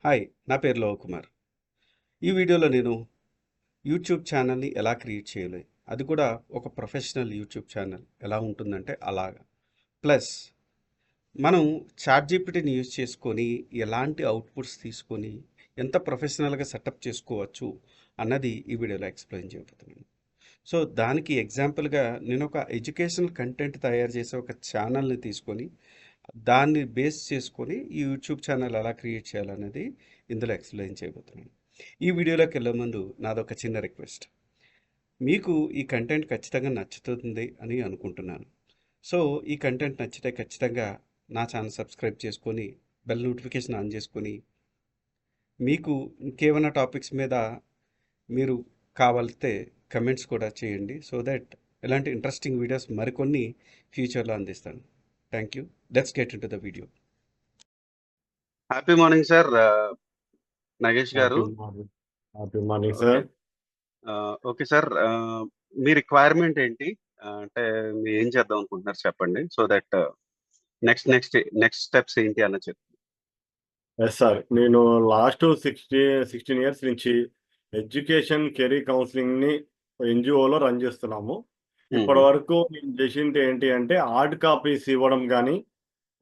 Hi, నా పేరు లోక్ కుమార్. ఈ వీడియోలో నేను యూట్యూబ్ ఛానల్ని ఎలా క్రియేట్ చేయాలి, అది కూడా ఒక ప్రొఫెషనల్ యూట్యూబ్ ఛానల్ ఎలా ఉంటుందంటే అలాగా. ప్లస్ మనం చాట్ జీపీటీని యూజ్ చేసుకొని ఎలాంటి అవుట్పుట్స్ తీసుకొని ఎంత ప్రొఫెషనల్గా సెటప్ చేసుకోవచ్చు అన్నది ఈ వీడియోలో ఎక్స్ప్లెయిన్ చేయబోతున్నాను. సో దానికి ఎగ్జాంపుల్గా నేను ఒక ఎడ్యుకేషనల్ కంటెంట్ తయారు చేసే ఒక ఛానల్ని తీసుకొని దాన్ని బేస్ చేసుకొని ఈ యూట్యూబ్ ఛానల్ ఎలా క్రియేట్ చేయాలనేది ఇందులో ఎక్స్ప్లెయిన్ చేయబోతున్నాను. ఈ వీడియోలోకి వెళ్ళే ముందు నాదొక చిన్న రిక్వెస్ట్. మీకు ఈ కంటెంట్ ఖచ్చితంగా నచ్చుతుంది అని అనుకుంటున్నాను. సో ఈ కంటెంట్ నచ్చితే ఖచ్చితంగా నా ఛానల్ సబ్స్క్రైబ్ చేసుకొని బెల్ నోటిఫికేషన్ ఆన్ చేసుకొని మీకు ఇంకేమైనా టాపిక్స్ మీద మీరు కావాలితే కమెంట్స్ కూడా చేయండి. సో దట్ ఇలాంటి ఇంట్రెస్టింగ్ వీడియోస్ మరికొన్ని ఫ్యూచర్లో అందిస్తాను. Thank you. Let's get in to the video. Happy morning sir Nagesh గారు. Happy morning okay sir. Okay sir, మీ రిక్వైర్మెంట్ ఏంటి? అంటే మీరు ఏం చేద్దాం అనుకుంటున్నారు చెప్పండి. సో దట్ నెక్స్ట్ స్టెప్స్ ఏంటి అన్న చెప్పి. ఎస్ సార్, నేను లాస్ట్ 16 ఇయర్స్ నుంచి ఎడ్యుకేషన్ కెరీర్ కౌన్సిలింగ్ని ఎన్జిఓలో రన్ చేస్తున్నాము. ఇప్పటి వరకు నేను చేసింది ఏంటి అంటే హార్డ్ కాపీస్ ఇవ్వడం కానీ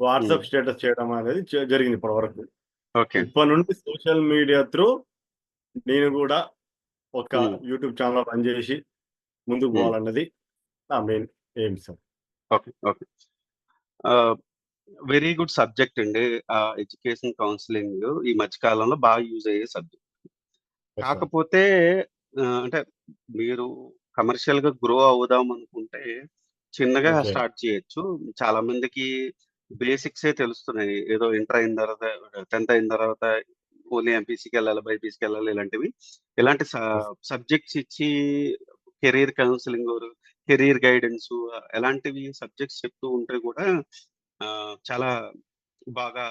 వాట్సాప్ స్టేటస్ చేయడం అనేది జరిగింది ఇప్పటి వరకు. ఓకే ఇప్పటి నుండి సోషల్ మీడియా త్రూ నేను కూడా ఒక యూట్యూబ్ ఛానల్ రన్ చేసి ముందుకు పోవాలన్నది నా main aim sir. Okay okay very good subject అండి. ఎడ్యుకేషన్ కౌన్సిలింగ్ ఈ మధ్య కాలంలో బాగా యూజ్ అయ్యే సబ్జెక్ట్. కాకపోతే అంటే మీరు కమర్షియల్ గా గ్రో అవుదాం అనుకుంటే చిన్నగా స్టార్ట్ చేయొచ్చు. చాలా మందికి బేసిక్సే తెలుస్తున్నాయి. ఏదో ఇంటర్ అయిన తర్వాత 10th అయిన తర్వాత ఓన్లీ ఎంపీసీకి వెళ్ళాలి, బైపీసీకి వెళ్ళాలి, ఇలాంటి సబ్జెక్ట్స్ ఇచ్చి కెరీర్ కౌన్సిలింగ్, కెరీర్ గైడెన్స్ ఎలాంటివి సబ్జెక్ట్స్ చెప్తూ ఉంటే కూడా చాలా బాగా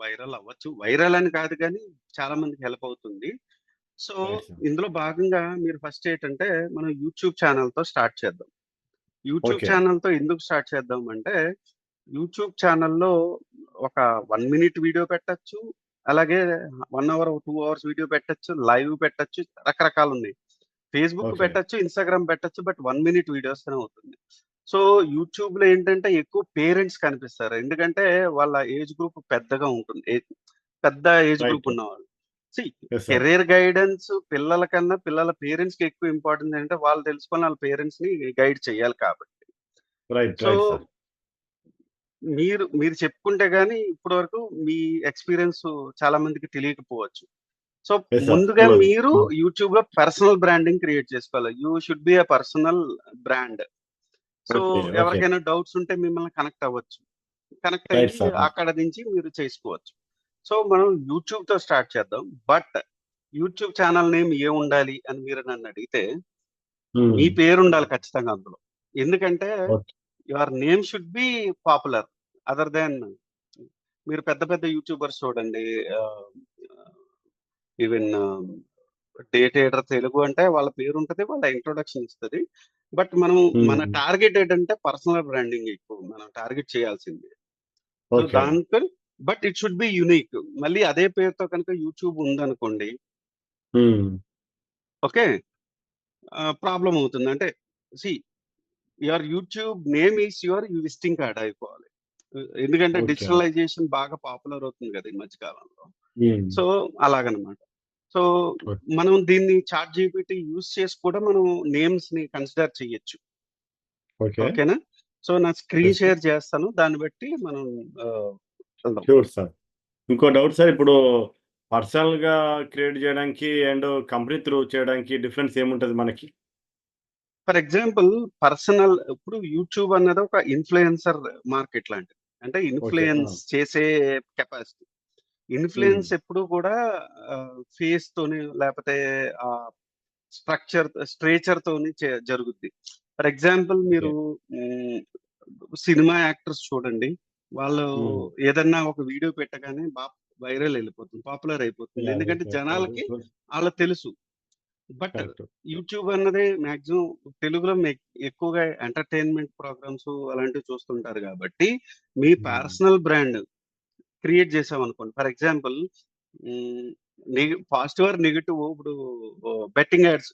వైరల్ అవ్వచ్చు. వైరల్ అని కాదు కానీ చాలా మందికి హెల్ప్ అవుతుంది. సో ఇందులో భాగంగా మీరు ఫస్ట్ ఏంటంటే మనం యూట్యూబ్ ఛానల్తో స్టార్ట్ చేద్దాం. యూట్యూబ్ ఛానల్తో ఎందుకు స్టార్ట్ చేద్దాం అంటే యూట్యూబ్ ఛానల్లో ఒక 1 minute వీడియో పెట్టచ్చు, అలాగే 1 hour 2 hours వీడియో పెట్టచ్చు, లైవ్ పెట్టచ్చు, రకరకాలు ఉన్నాయి. ఫేస్బుక్ పెట్టచ్చు, ఇన్స్టాగ్రామ్ పెట్టచ్చు, బట్ 1 minute వీడియోస్తోనే అవుతుంది. సో యూట్యూబ్ లో ఏంటంటే ఎక్కువ పేరెంట్స్ కనిపిస్తారు, ఎందుకంటే వాళ్ళ ఏజ్ గ్రూప్ పెద్దగా ఉంటుంది, పెద్ద ఏజ్ గ్రూప్ ఉన్నవాళ్ళు. కెరీర్ గైడెన్స్ పిల్లల కన్నా పిల్లల పేరెంట్స్ కి ఎక్కువ ఇంపార్టెన్స్ అంటే వాళ్ళు తెలుసుకొని వాళ్ళ పేరెంట్స్ ని గైడ్ చేయాలి కాబట్టి. సో మీరు చెప్పుకుంటే గానీ ఇప్పటి వరకు మీ ఎక్స్పీరియన్స్ చాలా మందికి తెలియకపోవచ్చు. సో ముందుగా మీరు యూట్యూబ్ లో పర్సనల్ బ్రాండింగ్ క్రియేట్ చేసుకోవాలి. You should be a personal brand. So ఎవరికైనా డౌట్స్ ఉంటే మిమ్మల్ని కనెక్ట్ అవ్వచ్చు, కనెక్ట్ అయ్యి అక్కడ నుంచి మీరు చేసుకోవచ్చు. సో మనం యూట్యూబ్ తో స్టార్ట్ చేద్దాం. బట్ యూట్యూబ్ ఛానల్ నేమ్ ఏం ఉండాలి అని మీరు నన్ను అడిగితే మీ పేరు ఉండాలి ఖచ్చితంగా అందులో. ఎందుకంటే your name should be popular. Other than మీరు పెద్ద పెద్ద యూట్యూబర్స్ చూడండి, ఈవెన్ డే ట్రేడర్ తెలుగు అంటే వాళ్ళ పేరు ఉంటది, వాళ్ళ ఇంట్రొడక్షన్ ఇస్తుంది. బట్ మనం మన టార్గెట్ ఏంటంటే పర్సనల్ బ్రాండింగ్ ఎక్కువ మనం టార్గెట్ చేయాల్సింది. సో దాంతో but it should be unique. మళ్ళీ అదే పేరుతో కనుక యూట్యూబ్ ఉందనుకోండి, ఓకే, ప్రాబ్లం అవుతుంది. అంటే see your YouTube name is your visiting card అయిపోవాలి. ఎందుకంటే డిజిటలైజేషన్ బాగా పాపులర్ అవుతుంది కదా ఈ మధ్య కాలంలో. సో అలాగనమాట. సో మనం దీన్ని చాట్ జీపీటీ యూజ్ చేసి కూడా మనం నేమ్స్ ని కన్సిడర్ చేయొచ్చు. ఓకేనా? సో నా స్క్రీన్ షేర్ చేస్తాను, దాన్ని బట్టి మనం సార్. ఇంకో డౌట్ సార్, ఇప్పుడు పర్సనల్ గా క్రియేట్ చేయడానికి అండ్ కంపెనీ త్రూ చేయడానికి డిఫరెన్స్ ఏముంటది మనకి? ఫర్ ఎగ్జాంపుల్ పర్సనల్, ఇప్పుడు యూట్యూబ్ అన్నది ఒక ఇన్ఫ్లుయెన్సర్ మార్కెట్ లాంటిది. అంటే ఇన్ఫ్లుయెన్స్ చేసే కెపాసిటీ. ఇన్ఫ్లుయెన్స్ ఎప్పుడు కూడా ఫేస్ తోని లేకపోతే స్ట్రేచర్ తోని జరుగుద్ది. ఫర్ ఎగ్జాంపుల్ మీరు సినిమా యాక్టర్స్ చూడండి, వాళ్ళు ఏదన్నా ఒక వీడియో పెట్టగానే బాగా వైరల్ వెళ్ళిపోతుంది, పాపులర్ అయిపోతుంది, ఎందుకంటే జనాలకి వాళ్ళకి తెలుసు. బట్ యూట్యూబ్ అన్నది మాక్సిమం తెలుగులో ఎక్కువగా ఎంటర్టైన్మెంట్ ప్రోగ్రామ్స్ అలాంటివి చూస్తుంటారు కాబట్టి మీ పర్సనల్ బ్రాండ్ క్రియేట్ చేసాం అనుకోండి. ఫర్ ఎగ్జాంపుల్ హ్మ్. పాజిటివ్ ఆర్ నెగెటివ్ ఇప్పుడు బెట్టింగ్ యాడ్స్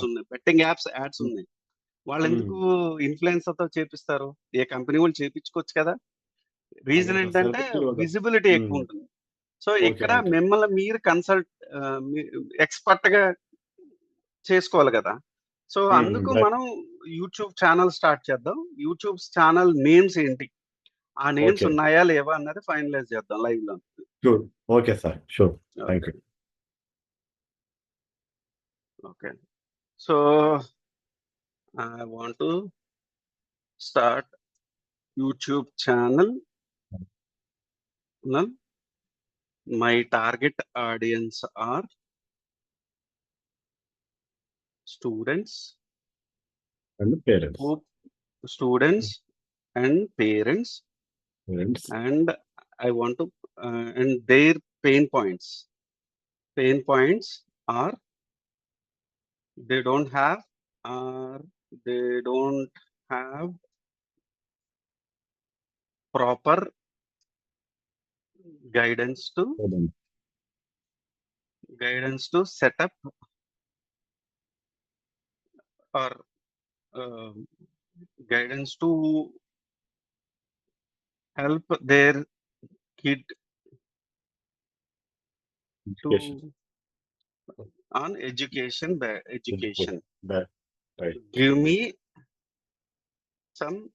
ఆ! ఉన్నాయి. బెట్టింగ్ యాడ్స్ హ్మ్. ఉన్నాయి. హ్మ్. వాళ్ళెందుకు ఇన్‌ఫ్లుయెన్సర్‌తో చేపిస్తారు? ఏ కంపెనీ వాళ్ళు చేపించుకోవచ్చు కదా! రీజన్ అదొక ఏంటంటే సెలబ్రిటీ ఒక విజిబిలిటీ హ్మ్. ఎక్కువుంటుంది. So, okay. ఇక్కడ ఓకే. మిమ్మల్ని మీరు కన్సల్ట్ మీ ఎక్స్‌పర్ట్‌గా చేసుకోవాలి గదా! సో, హ్మ్. అందుకు రైట్. మనం యూట్యూబ్ ఛానెల్ స్టార్ట్ చేద్దాం. యూట్యూబ్ ఛానెల్ నేమ్స్ ఏంటి? ఆ నేమ్స్ ఓకే. ఉన్నాయా? లేవా? అన్నది ఫైనలైజ్ చేద్దాం లైవ్‌లో. Sure. Okay sir. Sure. Thank okay. You. Okay. So, I want to start YouTube channel. My target audience are students and parents. who students and parents, parents. and I want to and their pain points. Pain points are they don't have or they don't have proper guidance to parents. set up or uh, guidance to help their kid education. to on education. Education. బ్యా right. Give me some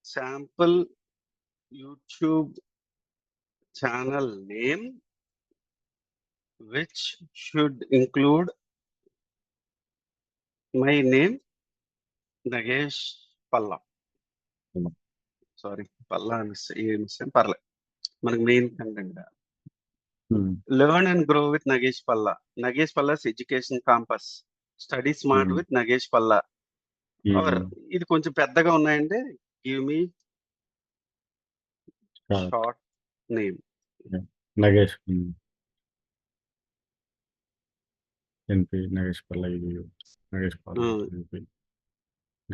sample YouTube channel name which should include my name Nagesh Palla. Hmm. Sorry Palla miss పర్లేదు. మనకి main content hmm. Learn and grow with Nagesh Palla. Nagesh Palla's education campus. Study smart hmm. With Nagesh Palla. Or hmm. ఇది కొంచెం పెద్దగా ఉన్నాయంటే give me short. Short name. Yeah! Nagesh. NP Nagesh Pallavi. Nagesh Pallavi NP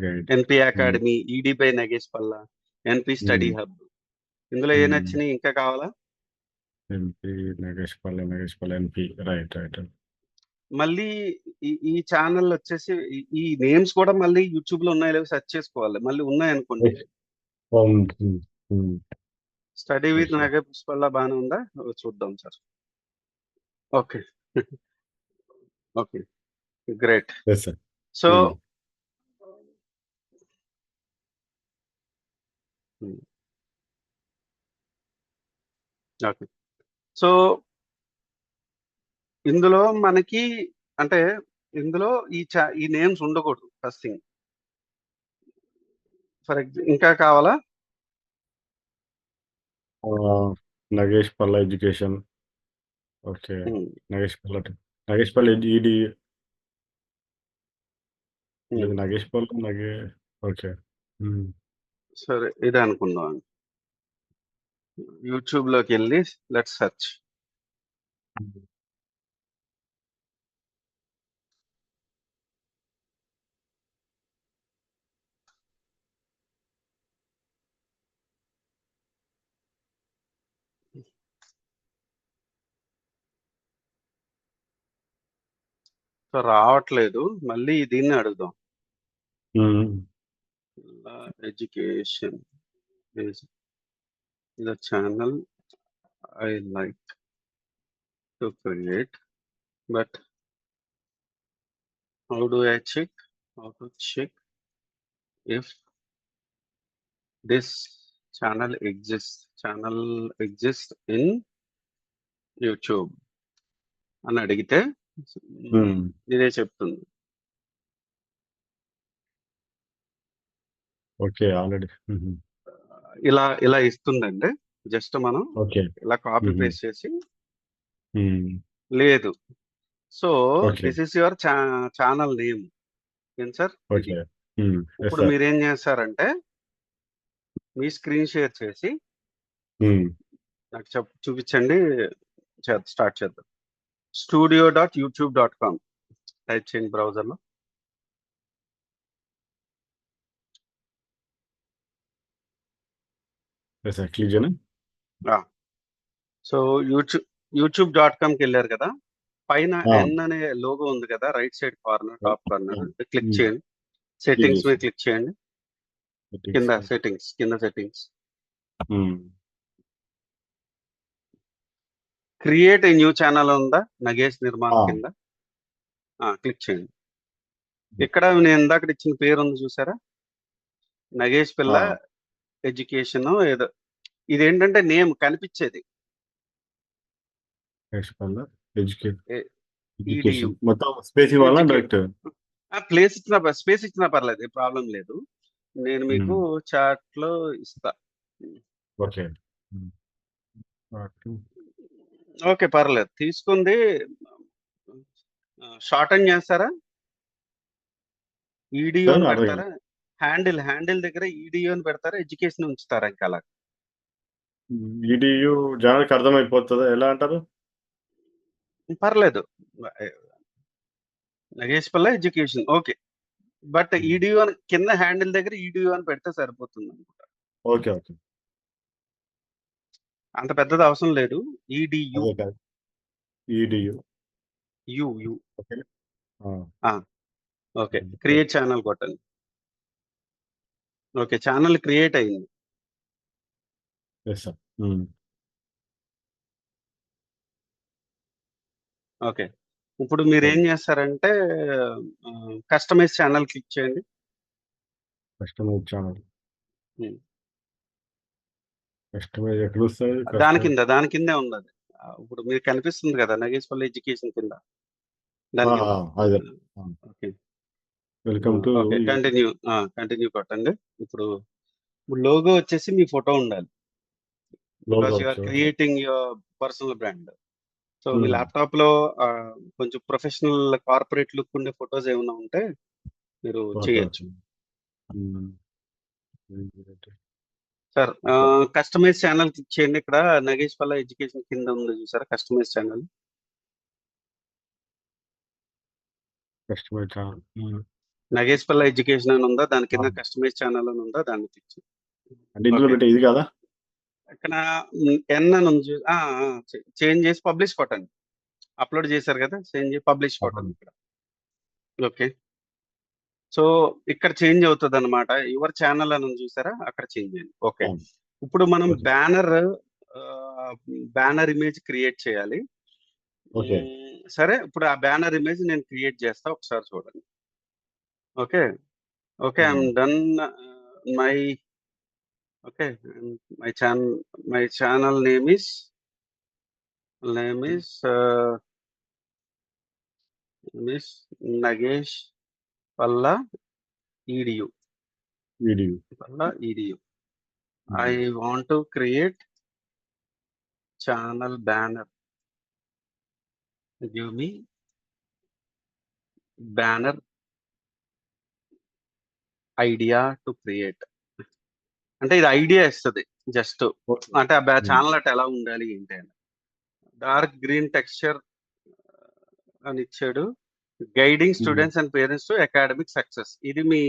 guide. NP hmm. Academy, ED by Nagesh Palla, NP study hmm. Hub. ఇందులో ఏ హ్మ్. నచ్చినాయి ఇంకా కావాలా? ఎన్‌పి నగేష్ పల్లె ఎన్‌పి. రైట్. రైట్. మళ్ళీ ఈ ఛానెల్ వచ్చేసి ఈ నేమ్స్ కూడా మళ్ళీ యూట్యూబ్‌లో ఉన్నాయో లేవో సెర్చ్ చేసుకోవాలి. మళ్ళీ ఉన్నాయనుకోండి. ఓకే. అవును. హ్మ్. హ్మ్. Study with yes sir. Nagesh Palla బానే ఉందా? చూద్దాం sir. Okay. Okay. Great. Yes sir. So హ్మ్. హ్మ్. ఓకే. సో, ఇందులో మనకి అంటే ఇందులో ఈ నేమ్స్ ఉండకూడదు ఫస్ట్ థింగ్. ఇంకా కావాలా? ఆహ్, Nagesh Palla education. Okay. Hmm. Nagesh Palla Nagesh Palla ED hmm. లేదు నగేష్ పల్ల ఓకే. హ్మ్. సరే ఇదే అనుకుందాం. యూట్యూబ్‌లోకెళ్ళి లెట్స్ సెర్చ్. హ్మ్. సో, రావట్లేదు. మళ్ళీ దీన్ని అడుగుదాం. Hmm. Education is the channel I like to create. But how do I check? How to check if this channel exist in YouTube అని అడిగితే హ్మ్. ఇదే చెప్తుంది. ఓకే. ఆల్రెడీ. హుహు. ఇలా ఇస్తుందండి. జస్ట్ మనం ఓకే. ఇలా కాపీ హుహు. పేస్ట్ చేసి హ్మ్. లేదు. So, okay. This is your channel name. ఏం సార్ ఇది. ఓకే. హ్మ్. యెస్ ఇప్పుడు సార్. మీరేం చేస్తారంటే మీ స్క్రీన్ షేర్ చేసి హ్మ్. నాకు చూపించండి. స్టార్ట్ చేద్దాం. studio.youtube.com టైప్ చేయండి బ్రౌజర్‌లో. Yes sir. క్లిక్ చేయనా? ఆ! సో యూట్యూబ్.comకి వెళ్ళారు కదా, పైన ఆ, ఎన్ అనే లోగో ఉంది కదా, right side corner, top corner um, click um, చేయండి. సెట్టింగ్స్ మీద చేసేసాం. క్లిక్ చేయండి. Settings. కింద settings um, create a new channel ఉందా, నగేష్ నిర్మాణ్ ఆ, కింద క్లిక్ చేయండి. ఇక్కడ నేను ఇందాక ఇచ్చిన పేరు ఉంది చూసారా, నగేష్ పిల్ల ఆ, ఎడ్యుకేషన్ ఏదో. ఇదేంటంటే నేమ్ కనిపించేది ఎడ్యుకేషన్ ఈడియు మొత్తం స్పేస్ ఇవ్వాలా ఎడ్యుకేట్. డైరెక్ట్? స్పేస్ ఇచ్చినా పర్లేదు, ప్రాబ్లం లేదు. నేను మీకు చాట్ లో ఇస్తా. ఓకే. ఓకే, పర్లేదు. తీసుకుంది షార్టన్ చేస్తారా, ఈడియో అని అర్థం పెడతారా, హ్యాండిల్ దగ్గర ఈడియో అని పెడతారా, ఎడ్యుకేషన్ ఉంచుతారా ఇంకా అలా? ఈడియు జనానికి అర్థమైపోతుందా ఎలా అంటారు? పర్లేదు, Nagesh Palla education okay. But EDU అని కింద హ్యాండిల్ దగ్గర ఈడియో అని పెడితే సరిపోతుంది అనుకుంటా. Okay, okay. అంత పెద్దది అవసరం లేదు. ఈడియు అదే కాదు, EDU. U U okay. Okay, create channel కొట్టండి. ఓకే, ఛానల్ క్రియేట్ అయింది. Yes sir. ఓకే, ఇప్పుడు మీరు ఏం చేస్తారంటే కస్టమైజ్ ఛానల్ క్లిక్ చేయండి. Customize channel. Hmm. కస్టమైజ్ ఎక్కడ వస్తుంది? దాని కిందే ఉంది అది. ఇప్పుడు మీకు కనిపిస్తుంది కదా, నగేష్ పల్లి ఎడ్యుకేషన్ కింద. దాని కింద. అదే. Okay, welcome to okay, continue కొట్టండి. ఇప్పుడు లోగో వచ్చేసి మీ ఫోటో ఉండాలి, because you are creating your personal brand. So మీ ల్యాప్టాప్ లో కొంచెం ప్రొఫెషనల్ కార్పొరేట్ లుక్ ఉండే ఫొటోస్ ఏమైనా ఉంటే మీరు చేయొచ్చు. సార్ కస్టమైజ్ ఛానల్ క్లిక్ చేయండి. ఇక్కడ నగేష్ పల్ల ఎడ్యుకేషన్ కింద ఉంది చూసారా, customize channel. Customize channel. Nagesh Palla education అని ఉందా, దాని కింద కస్టమైజ్ ఛానల్ అని ఉందా, దాన్ని క్లిక్ చేయండి. అంటే ఇందులో పెట్టే ఇది కదా? ఇక్కడ ఎన్ అని ఉంది చేంజ్ చేసి పబ్లిష్ కొట్టండి. అప్లోడ్ చేశారు కదా, చేంజ్ చేసి పబ్లిష్ కొట్టండి ఇక్కడ. ఓకే, సో ఇక్కడ చేంజ్ అవుతుంది అనమాట. యువర్ ఛానల్ అని ఉంది చూసారా, అక్కడ చేంజ్ చేయండి. ఓకే, ఇప్పుడు మనం బ్యానర్ ఇమేజ్ క్రియేట్ చేయాలి. ఓకే. సరే, ఇప్పుడు ఆ బ్యానర్ ఇమేజ్ నేను క్రియేట్ చేస్తా, ఒకసారి చూడండి. Okay, okay, I'm done my okay my channel name is Nagesh Palla EDU. I want to create channel banner. Give me banner idea to create. అంటే ఇది ఐడియా ఇస్తుంది జస్ట్, అంటే ఆ ఛానల్ అట్ ఎలా ఉండాలి ఏంటి అని. డార్క్ గ్రీన్ టెక్స్చర్ అని ఇచ్చాడు. Guiding students and parents to academic success. ఇది మీ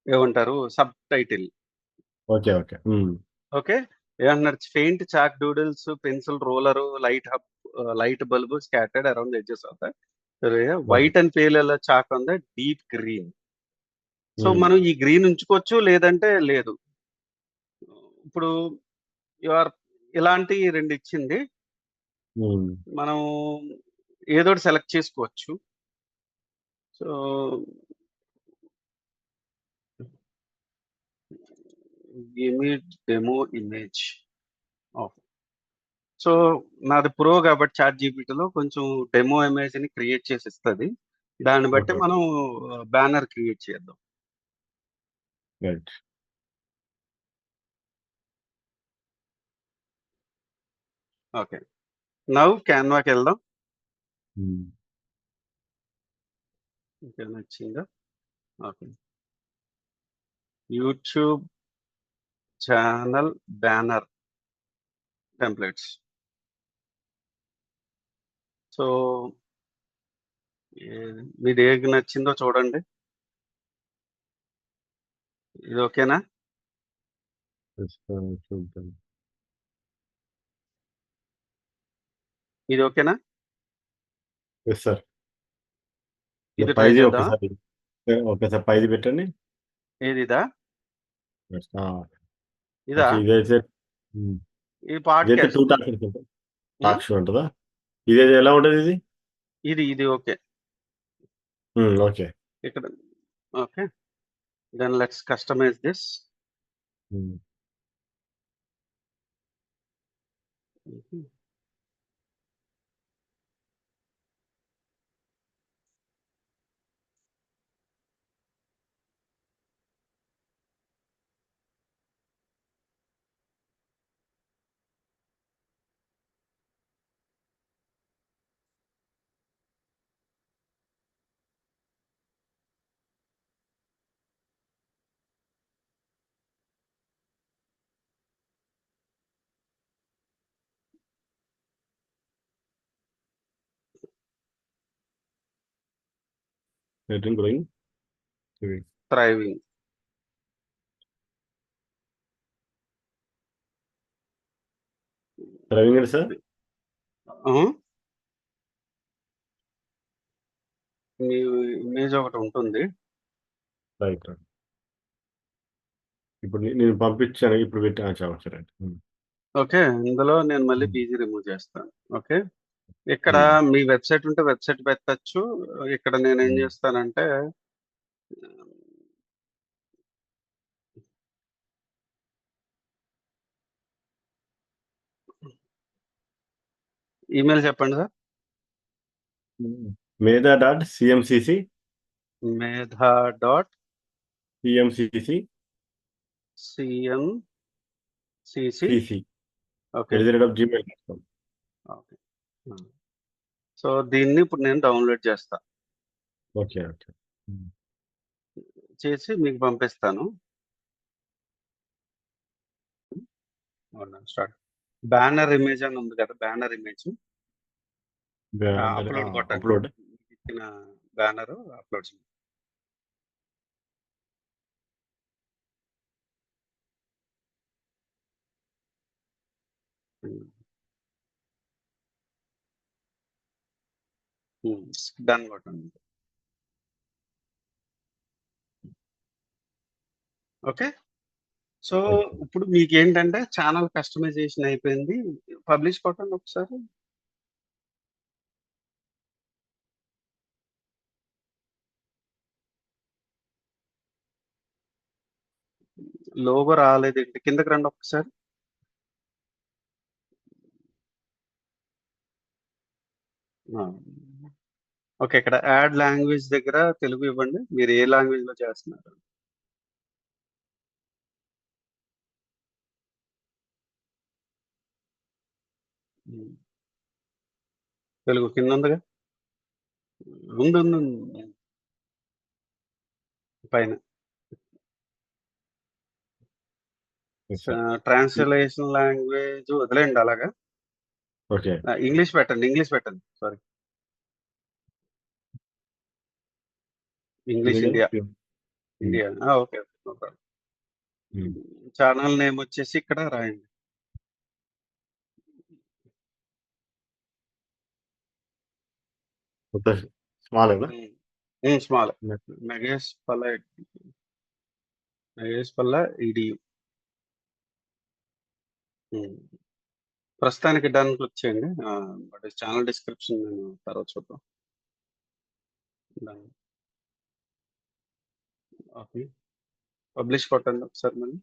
ఏమంటారు subtitle. Okay, okay. Okay, ఏమన్నారు, paint chalk doodles, pencil roller, light bulb scattered around edges of the white and pale chalk on the deep green. So మనం ఈ green ఉంచుకోవచ్చు, లేదంటే లేదు. ఇప్పుడు ఇలాంటి 2 ఇచ్చింది, మనం ఏదో సెలెక్ట్ చేసుకోవచ్చు. So demo image of. So నాది ప్రో కాబట్టి చాట్ జీపీటీలో కొంచెం డెమో ఇమేజ్ ని క్రియేట్ చేసి ఇస్తుంది. దాన్ని బట్టి మనం బ్యానర్ క్రియేట్ చేద్దాం. ఓకే, నౌ క్యాన్వాకి వెళ్దాం. నచ్చిందా? Okay, YouTube channel banner templates. So మీది ఏది నచ్చిందో చూడండి. ఇది ఓకేనా? చూద్దాం. ఇది ఓకేనా? Yes sir. ఇది ట్రై పైది చేద్దామా? ఒకసారి ఒకసారి పైది పెట్టండి. ఏది ఇదా? యెస్. ఆ! ఇదా? ఓకే. ఇదైతే హ్మ్. ఇది ఇదైతే 2 పాడ్‌కాస్ట్. టాక్స్ ఉంటుంది. హ్మ్. టాక్ షో ఉంటదా? ఇదేది ఎలా ఉంటదిది? ఇది ఓకే. ఓకే. ఇక్కడ okay. Then let's customize this. Hmm. హుహు. Rating growing. థ్రైవింగ్. డ్రైవింగ్ ఏంటి సార్? ఆ! మీ ఇమేజ్ ఒకటుంటుంది. రైట్. రైట్. ఇప్పుడు నేను పంపించాను. ఇప్పుడు పెట్టా సరే. ఓకే. ఇందులో నేను మళ్ళీ హ్మ్. పీజీ రిమూవ్ చేస్తాను. ఓకే. ఇక్కడ హ్మ్. మీ వెబ్‌సైట్ ఉంటే వెబ్‌సైట్ పెట్టొచ్చు. ఇక్కడ నేనేం హ్మ్. చేస్తానంటే ఈమెయిల్ చెప్పండి సార్. హ్మ్. మేధా dot CMCC Medha dot CMCC CMCC CC okay. @gmail.com. Okay. ఆ! సో, దీన్ని ఇప్పుడు నేను డౌన్‌లోడ్ చేస్తా. ఓకే. ఓకే. హ్మ్. చేసి మీకు పంపిస్తాను. అవునా? స్టార్ట్. బ్యానర్ ఇమేజ్ అని ఉంది కదా! Banner image. బ్యానర్ అప్‌లోడ్ కొట్టండి. అప్‌లోడ్. మీకిచ్చిన బ్యానరు అప్‌లోడ్ చేయండి. హ్మ్. హ్మ్. డన్ కొట్టండి. ఓకే. So, okay. ఇప్పుడు మీకేంటంటే ఛానెల్ కస్టమైజేషన్ అయిపోయింది. పబ్లిష్ కొట్టండి ఒకసారి. లోగో రాలేదేంటి? కిందకి రండి ఒక్కసారి. ఆ! ఓకే. ఇక్కడ యాడ్ లాంగ్వేజ్ దగ్గర తెలుగు ఇవ్వండి. మీరు ఏ లాంగ్వేజ్‌లో చేస్తున్నారు? హ్మ్. తెలుగు కిందుందిగా. ఉంది. పైన. యెస్ స సార్. ట్రాన్స్‌లేషన్ లాంగ్వేజ్ వదిలేయండి అలాగా. ఓకే. ఇంగ్లీష్ పెట్టండి. ఇంగ్లీష్ పెట్టండి. సారీ. ఇంగ్లీష్ తెలుగులో India. Hmm. India. Okay. No problem. Hmm. Channel name వచ్చేసి ఇక్కడ రాయండి. మొత్తం స్మాలేనా? Hmm. Small. Nagesh Palla Nagesh Palla EDU. Hmm. ప్రస్తుతానికి డన్ క్లిక్ చేయండి. బట్ ఛానెల్ డిస్క్రిప్షన్ నేను తర్వాత చూద్దాం. డన్. ఓకే. పబ్లిష్ కొట్టండి ఒకసారి మళ్ళీ.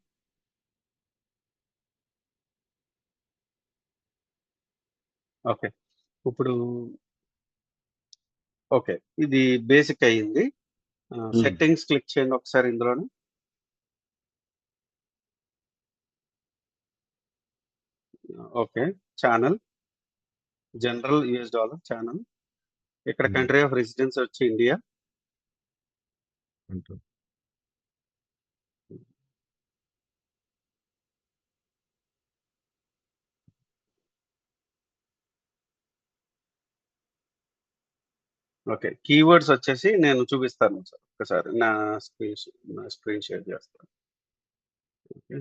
ఓకే. ఇప్పుడు ఓకే. ఇది బేసిక్ అయింది. హ్మ్. సెట్టింగ్స్ క్లిక్ చేయండి ఒకసారి ఇందులోనే. Okay. Channel, general US dollar channel. ఇక్కడ హ్మ్. కంట్రీ ఆఫ్ రెసిడెన్స్ వచ్చి ఇండియా. అంతే. ఓకే. కీవర్డ్స్ వచ్చేసి నేను చూపిస్తాను సార్ ఒక్కసారి. నా స్క్రీన్ షేర్ చేస్తాను. Okay.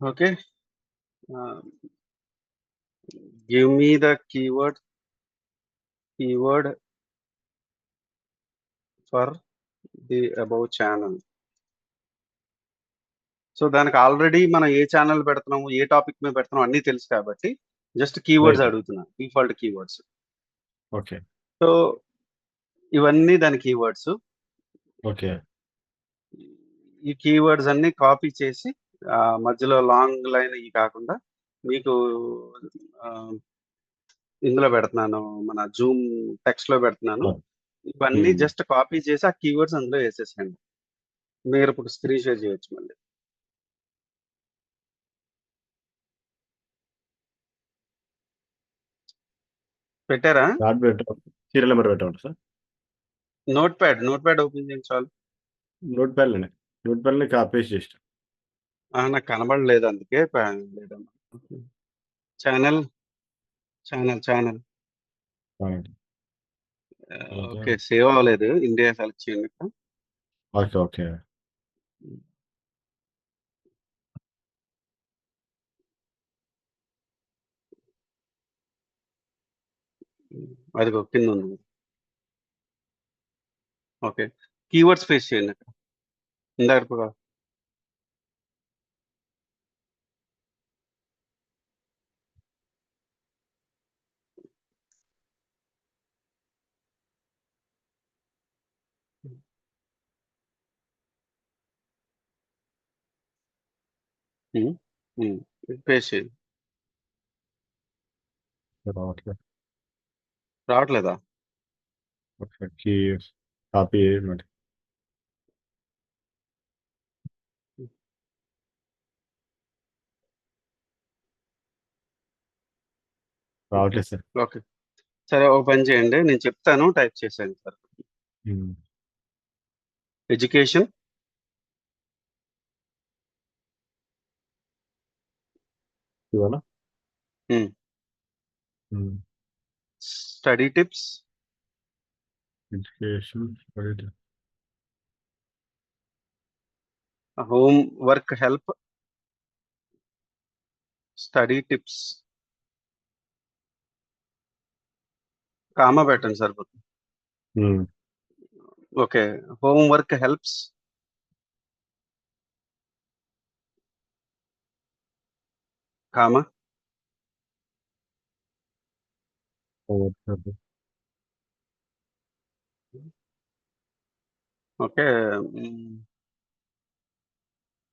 Okay. Give me the keyword for the above channel. So దానికి ఆల్రెడీ మనం ఏ ఛానల్ పెడుతున్నాము, ఏ టాపిక్ మీద పెడుతున్నాం అన్నీ తెలుసు కాబట్టి జస్ట్ కీవర్డ్స్ రైట్. అడుగుతున్నా, డిఫాల్ట్ కీవర్డ్స్. ఓకే. సో ఇవన్నీ దాని కీవర్డ్స్. ఓకే. ఈ కీవర్డ్స్ అన్ని కాపీ చేసి మధ్యలో లాంగ్ లైన్ ఇవి కాకుండా మీకు ఇందులో పెడుతున్నాను, మన జూమ్ టెక్స్ట్ లో పెడుతున్నాను. ఇవన్నీ జస్ట్ కాపీ చేసి ఆ కీవర్డ్స్ అందులో వేసేసండి. మీరు ఇప్పుడు స్క్రీన్ షేర్ చేయొచ్చు మళ్ళీ. పెట్టారా? సీరియల్ నెంబర్ పెట్టండి సార్. నోట్ ప్యాడ్ ఓపెన్ చేయండి చాలు. నోట్ ప్యాడ్ని కాపీ చేసి నాకు కనబడలేదు, అందుకే లేదమ్మా. ఛానల్ ఓకే, సేవ్ అవ్వలేదు. ఇండియా సెలెక్ట్ చేయండి. ఓకే. ఓకే. అదిగో కింద ఉంది. ఓకే, కీవర్డ్స్ పేస్ట్ చేయండి అక్కడ ఇందాక. పేస్ట్ చేయండి. రావట్లేదా? కాపీ రావట్లేదు సార్. ఓకే, సరే ఒక పని చేయండి, నేను చెప్తాను, టైప్ చేసేయండి సార్. ఎడ్యుకేషన్ ఇవాళ study tips, education home work help, study tips, comma పెట్టండి సరిపోతుంది. Okay, home work helps, comma. Okay,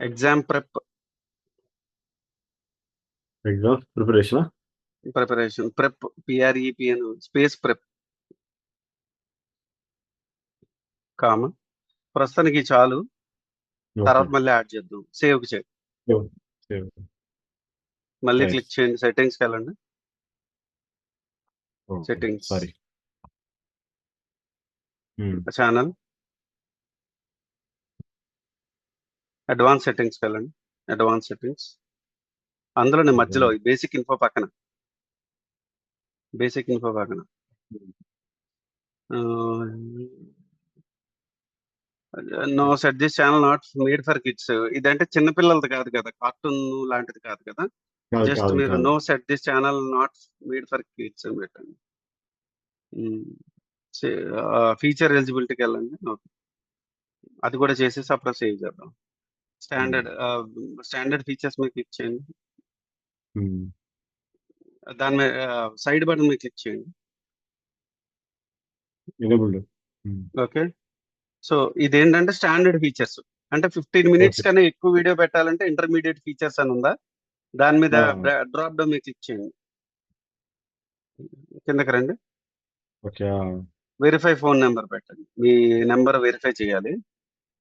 exam preparation prep PREPN space prep, comma. ప్రస్తుతానికి చాలు, తర్వాత మళ్ళీ యాడ్ చేద్దాం. సేవ్ చేయండి, మళ్ళీ క్లిక్ చేయండి, సెట్టింగ్స్కి వెళ్ళండి. సెట్టింగ్స్, ఛానల్, అడ్వాన్స్ సెట్టింగ్స్కి వెళ్ళండి. అడ్వాన్స్ సెట్టింగ్స్, అందులోనే మధ్యలో బేసిక్ ఇన్ఫో పక్కన no set this channel not made for kids. ఇదంటే చిన్నపిల్లలది కాదు కదా, కార్టూన్ లాంటిది కాదు కదా. జస్ట్ మీరు no set this channel not made for kids అని పెట్టండి. ఫీచర్ ఎలిజిబిలిటీకి వెళ్ళండి. అది కూడా చేసేసి అప్పుడు సేవ్ చేద్దాం. స్టాండర్డ్ ఫీచర్స్ మీద క్లిక్ చేయండి. దాని మీద సైడ్ బటన్ మీద క్లిక్ చేయండి. ఓకే, సో ఇదేంటంటే స్టాండర్డ్ ఫీచర్స్, అంటే 15 minutes కన్నా ఎక్కువ వీడియో పెట్టాలంటే ఇంటర్మీడియట్ ఫీచర్స్ అని ఉందా, దాని మీద డ్రాప్ డౌన్ మీద క్లిక్ చేయండి. కిందకి రండి. వెరిఫై ఫోన్ నెంబర్ పెట్టండి. మీ నెంబర్ వెరిఫై చేయాలి,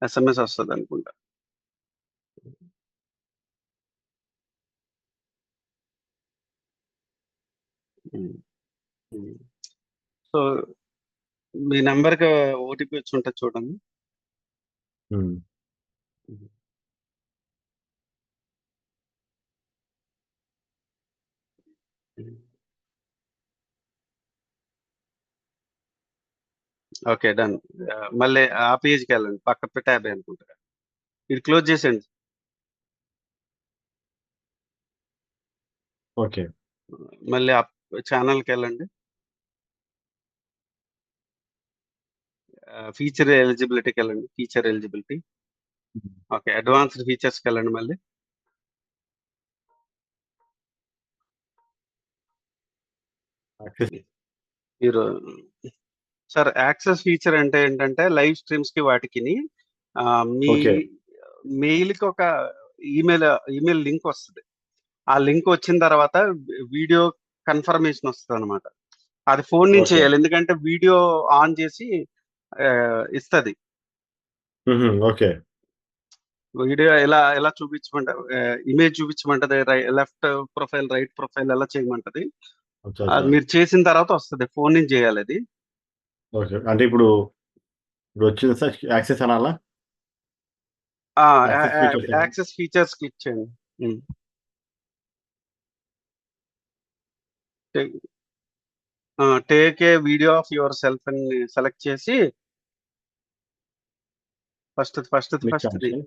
SMS వస్తుంది అనుకుంటా. సో మీ నెంబర్కి OTP వచ్చి ఉంటుంది చూడండి. Okay, done. మళ్ళీ ఆ పేజ్కి వెళ్ళండి, పక్క ట్యాబ్ అనుకుంటా. ఇది క్లోజ్ చేసేయండి. ఓకే. మళ్ళీ ఛానల్‌కి వెళ్ళండి. ఫీచర్ ఎలిజిబిలిటీకి వెళ్ళండి. Feature eligibility. హ్మ్. ఓకే. అడ్వాన్స్డ్ ఫీచర్స్‌కి వెళ్ళండి మళ్ళీ. యాక్సెస్ మీరు సార్ యాక్సెస్ ఫీచర్ అంటే ఏంటంటే లైవ్ స్ట్రీమ్స్‌కి వాటికిని మీ ఓకే. మెయిల్‌కి ఒక ఈమెయిల్ లింక్ వస్తది. ఆ లింక్ వచ్చిన తర్వాత వీడియో కన్ఫర్మేషన్ వస్తదనమాట. అది ఫోను నుంచి ఓకే. చేయాలి. ఎందుకంటే వీడియో ఆన్ చేసి ఇస్తది. హుహు. ఓకే. వీడియో ఎలా ఇమేజ్ చూపించమంటది. లెఫ్ట్ ప్రొఫైల్, రైట్ ప్రొఫైల్ ఎలా చేయమంటది. అచ్చా! అది అచ్చా! మీరు చేసిన తర్వాత వస్తది. ఫోను నుంచి చేయాలది. ఓకే. అంటే ఇప్పుడొచ్చింది సార్ యాక్సెస్ అనాలా? ఆ! యాక్సెస్ ఫీచర్స్ అనాలా? యాక్సెస్ ఫీచర్స్ క్లిక్ చేయండి. హ్మ్. Take a video of your self అని సెలెక్ట్ చేసి క్లిక్ ఫస్ట్‌ది option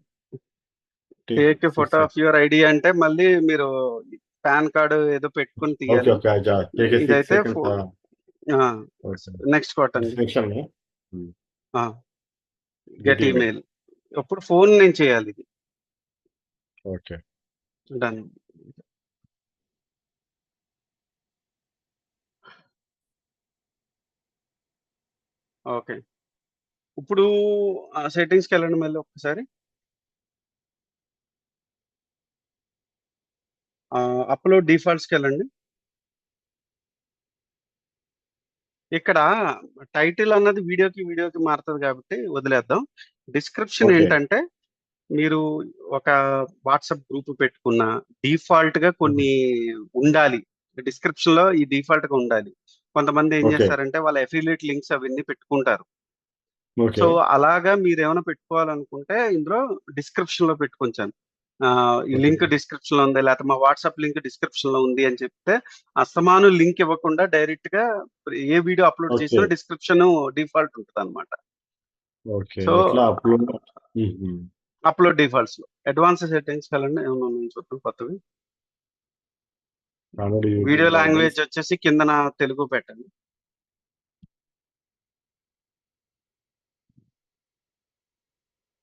take a photo T6 of your ID అంటే మళ్ళీ మీరు పాన్ కార్డ్ ఏదో పెట్టుకొని ఓకే. తీయాలి. ఓకే. టేక్ ఏ 6 ఇదైతే సెకండ్స్ ఆ! ఓకే. నెక్స్ట్ కొట్టండి. సెక్షన్‌లో హ్మ్. ఆ! Get get email. ఈమెయిల్. ఇప్పుడు ఫోన్ నుంచి చేయాలిది. ఓకే. డన్. ఓకే. ఇప్పుడు సెట్టింగ్స్‌కెళ్ళండి మళ్ళీ ఒక్కసారి. అప్‌లోడ్ డిఫాల్ట్స్‌కెళ్ళండి. ఇక్కడ టైటిల్ అన్నది వీడియోకి మారుతది కాబట్టి వదిలేద్దాం. Description okay. ఏంటంటే మీరు ఒక వాట్సాప్ గ్రూప్ పెట్టుకున్న డిఫాల్ట్‌గా హుహు. కొన్ని ఉండాలి. డిస్క్రిప్షన్‌లో ఈ డిఫాల్ట్‌గా ఉండాలి. కొంతమంది ఏం ఓకే. చేస్తారంటే వాళ్ళ అఫిలియేట్ లింక్స్ అవన్నీ పెట్టుకుంటారు. ఓకే. సో, అలాగా మీరేమైనా పెట్టుకోవాలనుకుంటే ఇందులో డిస్క్రిప్షన్‌లో పెట్టుకొంచాను. ఈ ఓకే. లింక్ డిస్క్రిప్షన్‌లో ఉంది. లేకపోతే మా వాట్సాప్ లింక్ డిస్క్రిప్షన్‌లో ఉంది అని చెప్తే అస్తమానం లింక్ ఇవ్వకుండా డైరెక్ట్‌గా ఏ వీడియో అప్‌లోడ్ ఓకే. చేసినా డిస్క్రిప్షన్ డిఫాల్ట్ ఉంటదనమాట. ఓకే. సో, ఎట్లా అప్‌లోడ్ హుహు. అప్‌లోడ్ డిఫాల్ట్స్‌లో. అడ్వాన్స్డ్ సెట్టింగ్స్‌కెళ్ళండి. ఏమన్నా ఉన్నాయో చూద్దాం కొత్తవి. Comedy video YouTube guidance. Language వచ్చేసి కిందన తెలుగు పెట్టండి.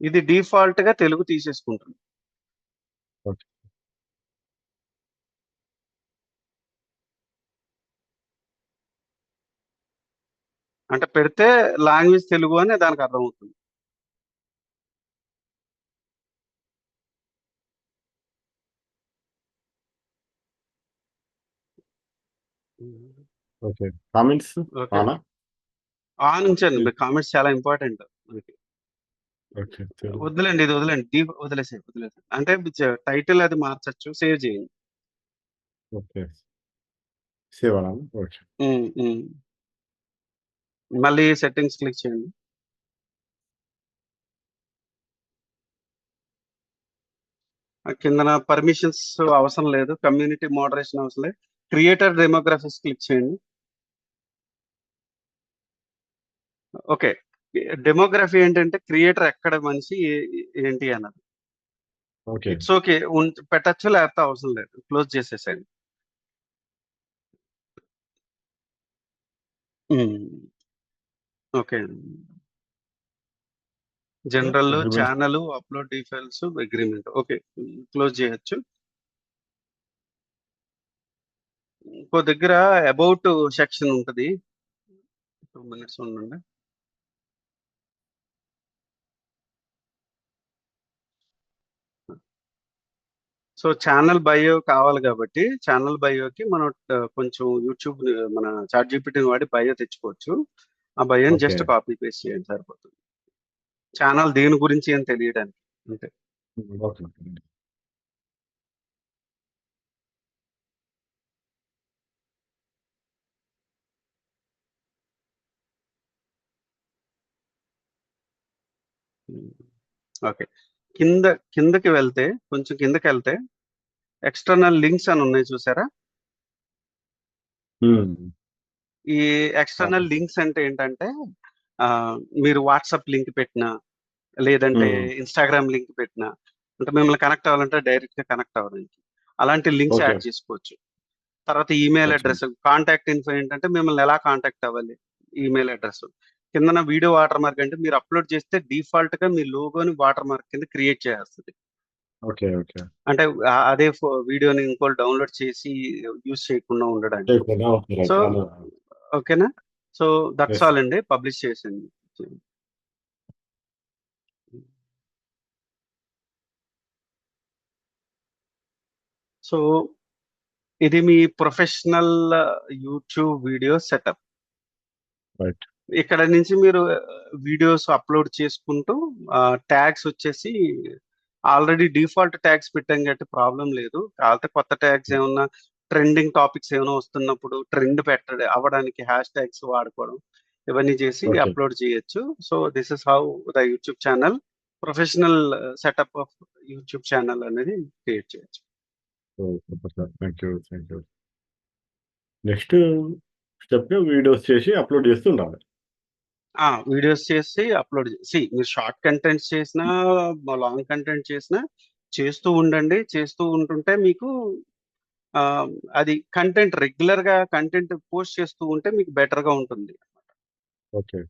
ఇది డిఫాల్ట్‌గా తెలుగు తీసేసుకుంటుంది. ఓకే. అంటే పెడితే లాంగ్వేజ్ తెలుగు అని దానికి అర్థమవుతుంది. హ్మ్. Okay. Comments okay. Ana? On ఉంచండి. హ్మ్. మీ కామెంట్స్ చాలా ఇంపార్టెంట్ మనకి. ఓకే. తెలుగు. వద్దులేండి. ఇది వదిలేండి. వదిలేసేయి. అంటే టైటిల్ అది మార్చొచ్చు. సేవ్ చేయండి. ఓకే. సేవ్ అనాలా? ఓకే. హ్మ్. మళ్ళీ సెట్టింగ్స్ క్లిక్ చేయండి. కిందన పర్మిషన్స్ అవసరం లేదు. కమ్యూనిటీ మోడరేషన్ అవసరం లేదు. క్రియేటర్ డెమోగ్రఫీస్ క్లిక్ చేయండి. ఓకే. డెమోగ్రఫీ ఏంటంటే క్రియేటర్ ఎక్కడ మనిషి ఏంటి అన్నది. ఓకే. It's okay. పెట్టొచ్చు లేకపోతే అవసరం లేదు. క్లోజ్ చేసేసేయండి. Hmm. Okay. General, agreements channel, upload details, agreement. Okay. Close చేయొచ్చు. ఇంకో దగ్గర అబౌట్ సెక్షన్ ఉంటది. 2 మినిట్స్ ఉండండి. సో, ఛానెల్ బయో కావాలి కాబట్టి, ఛానెల్ బయోకి మనం కొంచెం యూట్యూబ్ మన చాట్‌జీపీటీని వాడి బయో తెచ్చుకోవచ్చు. ఆ బయోని ఓకే. జస్ట్ కాపీ పేస్ట్ చేయండి సరిపోతుంది. ఛానెల్ దేని గురించి అని తెలియడానికి. అంతే. హ్మ్. ఓకే. హ్మ్. ఓకే. కింద కిందకి వెళ్తే కొంచెం కిందకెళ్తే ఎక్స్‌టర్నల్ లింక్స్ అని ఉన్నాయి చూసారా? హ్మ్. ఈ అవును. ఎక్స్‌టర్నల్ లింక్స్ అంటే ఏంటంటే మీరు వాట్సాప్ లింక్ పెట్టినా, లేదంటే హ్మ్. ఇన్‌స్టాగ్రామ్ లింక్ పెట్టినా, అంటే మిమ్మల్ని కనెక్ట్ అవ్వాలంటే డైరెక్ట్‌గా కనెక్ట్ అవ్వడానికి. అలాంటి లింక్స్ ఓకే. యాడ్ చేసుకోవచ్చు. తర్వాత ఈమెయిల్ అచ్చా! అడ్రెస్, కాంటాక్ట్ ఇన్ఫో ఏంటంటే మిమ్మల్ని ఎలా కాంటాక్ట్ అవ్వాలి, ఈమెయిల్ అడ్రెస్. కిందన వీడియో వాటర్ మార్క్ అంటే మీరు అప్లోడ్ చేస్తే డిఫాల్ట్ గా మీ లోగోని వాటర్ మార్క్ కింద క్రియేట్ చేస్తుంది. ఓకే. ఓకే. అంటే అదే వీడియోని ఇంకోటి డౌన్లోడ్ చేసి యూజ్ చేయకుండా ఉండడానికి. చేయకుండా ఓకే. రైట్. సో అలా ఓకేనా. So that's yes. ఆల్ అండి, పబ్లిష్ చేసింది. సో ఇది మీ professional YouTube video setup. Right. ఇక్కడ నుంచి మీరు వీడియోస్ అప్లోడ్ చేసుకుంటూ ట్యాగ్స్ వచ్చేసి ఆల్రెడీ డిఫాల్ట్ ట్యాగ్స్ పెట్టాం కాబట్టి ప్రాబ్లం లేదు. కాకపోతే కొత్త ట్యాగ్స్ ఏమన్నా, ట్రెండింగ్ టాపిక్స్ ఏమైనా వస్తున్నప్పుడు ట్రెండ్ అవ్వడానికి హ్యాష్ ట్యాగ్స్ వాడుకోవడం, ఇవన్నీ చేసి ఓకే. అప్లోడ్ చేయొచ్చు. So this is how the YouTube channel, professional setup of YouTube channel అనేది క్రియేట్ చేయొచ్చు. Super sir. Thank you. Thank you. Next step videos చేసి అప్‌లోడ్ చేస్తూ ఉండాలి. వీడియోస్ చేసి అప్లోడ్ మీరు షార్ట్ కంటెంట్స్ చేసినా, లాంగ్ కంటెంట్ చేసినా చేస్తూ ఉండండి. చేస్తూ ఉంటుంటే మీకు ఆహ్, అది కంటెంట్ రెగ్యులర్‌గా కంటెంట్ పోస్ట్ చేస్తూ ఉంటే మీకు బెటర్‌గా ఉంటుంది. ఓకే.